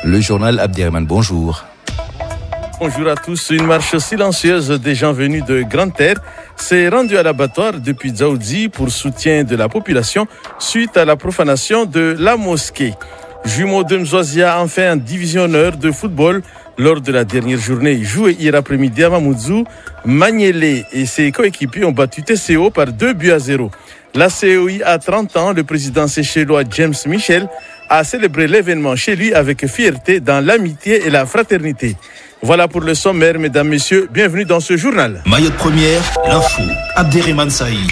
Le journal Abderrahmane, bonjour. Bonjour à tous. Une marche silencieuse des gens venus de Grande Terre s'est rendue à l'abattoir depuis Dzaoudzi pour soutien de la population suite à la profanation de la mosquée. Jumeaux de Mzouazia en fait un division d'honneur de football lors de la dernière journée jouée hier après-midi à Mamoudzou. Magnelé et ses coéquipiers ont battu TCO par 2-0. La COI a 30 ans, le président séchellois James Michel a célébré l'événement chez lui avec fierté dans l'amitié et la fraternité. Voilà pour le sommaire, mesdames, messieurs, bienvenue dans ce journal. Mayotte Première, l'info, Abderrahmane Saïd.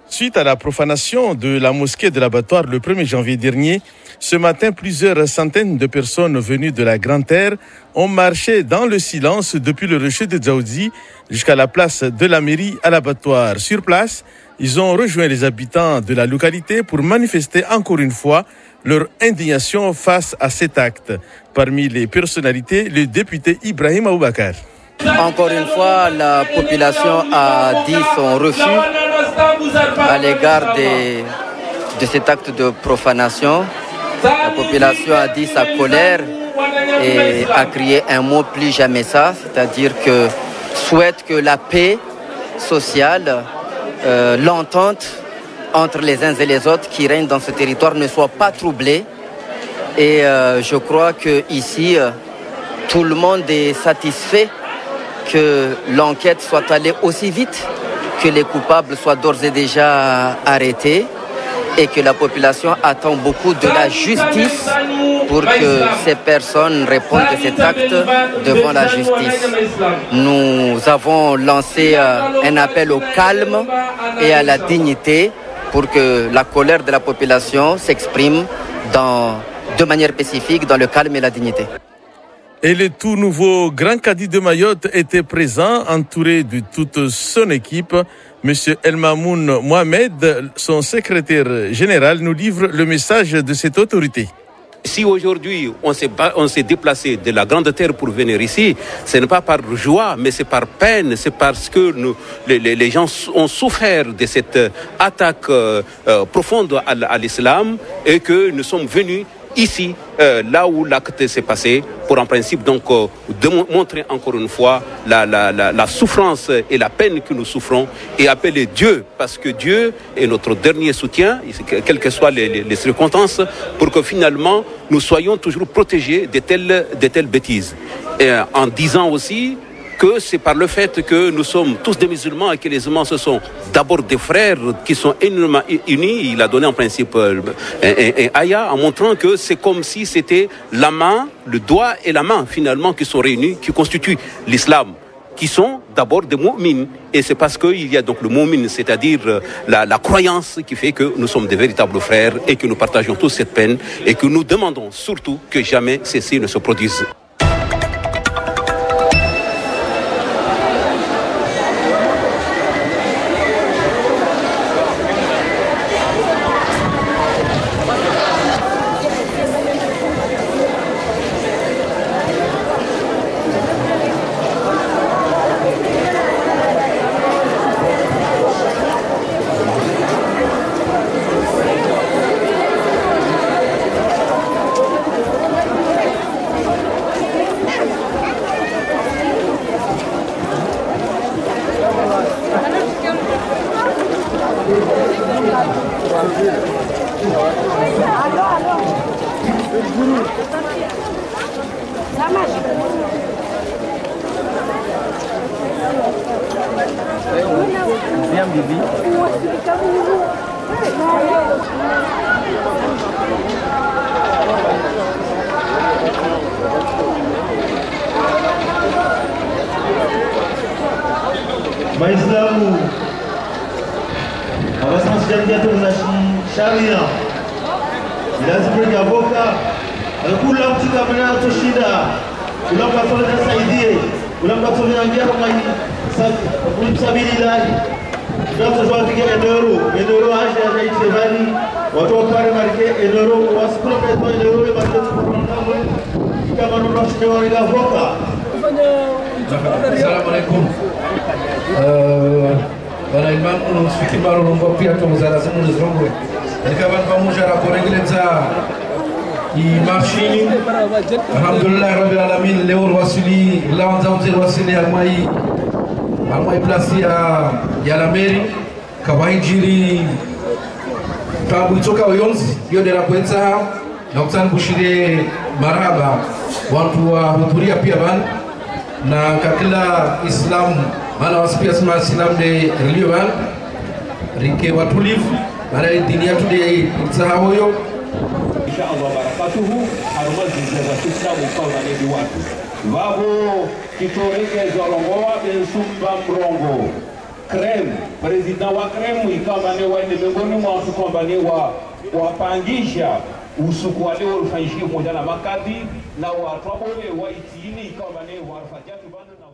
Suite à la profanation de la mosquée de l'abattoir le 1er janvier dernier, ce matin, plusieurs centaines de personnes venues de la Grande Terre ont marché dans le silence depuis le rocher de Dzaoudzi jusqu'à la place de la mairie à l'abattoir. Sur place, ils ont rejoint les habitants de la localité pour manifester encore une fois leur indignation face à cet acte. Parmi les personnalités, le député Ibrahim Aboubakar. Encore une fois, la population a dit son refus à l'égard de cet acte de profanation. La population a dit sa colère et a crié un mot plus jamais ça, c'est-à-dire que souhaite que la paix sociale, l'entente entre les uns et les autres qui règnent dans ce territoire ne soit pas troublée. Et je crois qu'ici, tout le monde est satisfait que l'enquête soit allée aussi vite, que les coupables soient d'ores et déjà arrêtés et que la population attend beaucoup de la justice pour que ces personnes répondent de cet acte devant la justice. Nous avons lancé un appel au calme et à la dignité pour que la colère de la population s'exprime de manière pacifique dans le calme et la dignité. Et le tout nouveau Grand Cadi de Mayotte était présent, entouré de toute son équipe. Monsieur Elmamoun Mohamed, son secrétaire général, nous livre le message de cette autorité. Si aujourd'hui on s'est déplacé de la Grande Terre pour venir ici, ce n'est pas par joie, mais c'est par peine, c'est parce que les gens ont souffert de cette attaque profonde à l'islam et que nous sommes venus ici, là où l'acte s'est passé, pour en principe donc montrer encore une fois la souffrance et la peine que nous souffrons et appeler Dieu, parce que Dieu est notre dernier soutien, quelles que soient les circonstances, pour que finalement nous soyons toujours protégés de telles bêtises. Et en disant aussi que c'est par le fait que nous sommes tous des musulmans et que les musulmans ce sont d'abord des frères qui sont énormément unis. Il a donné en principe un ayah en montrant que c'est comme si c'était la main, le doigt et la main finalement qui sont réunis, qui constituent l'islam, qui sont d'abord des mu'mins. Et c'est parce qu'il y a donc le mu'min, c'est-à-dire la croyance qui fait que nous sommes des véritables frères et que nous partageons tous cette peine et que nous demandons surtout que jamais ceci ne se produise. Waislamu abasansijalia sharia lazima boka kula mtika mnato shida kula mtafanya saidie kula mtafanya njia kama hii sabili la ndio tuzopiga ndoro aje aje bali watu wakare marke enero wasikula peto enero le marke tunakamwe kama ndio wale voka. Assalamu alaikum. Bwana Imam unafikiri mara unaomba pia tumzara simu nzongo. Nikawa pamoja na kurejeleza imashini. Alhamdulillah rabbil alamin leo wasili laanza wasili amai plasi ya la meri kawaijiri tabu toka oyonzi hiyo de la kwenza na kutana bushire marhaba watu wa hudhuria pia bana na kakila Islam maana wasipia sema Islam de religion rike watulivu maana dini yetu de sahau hiyo inshallah barakatuhu harumazi za Islam kwa wale watu wao kitoreke zolongoa bensumba mrongo krem president wa krem ikamane waende miongoni mwa watu kwamba ni wapangisha usuku wale walifanyishia moja na makadi na watu wale waitini ikamane warfajatu bana na